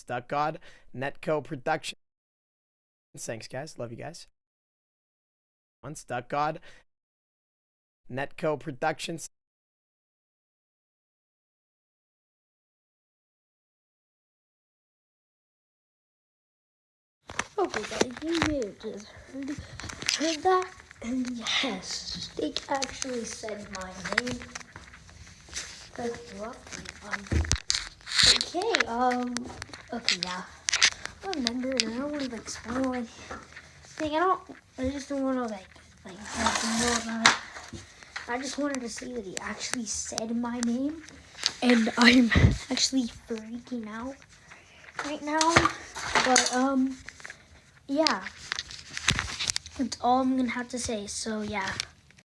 Stuck God, Netco Production. Thanks, guys. Love you guys. On Stuck God, Netco Productions. Okay, guys, you may have just heard that, and yes, Steak actually said my name. But what? Okay, yeah. I remember, and I don't want to like spoil anything. I just don't want to like know about it. I just wanted to say that he actually said my name, and I'm actually freaking out right now. But yeah, that's all I'm gonna have to say. So yeah.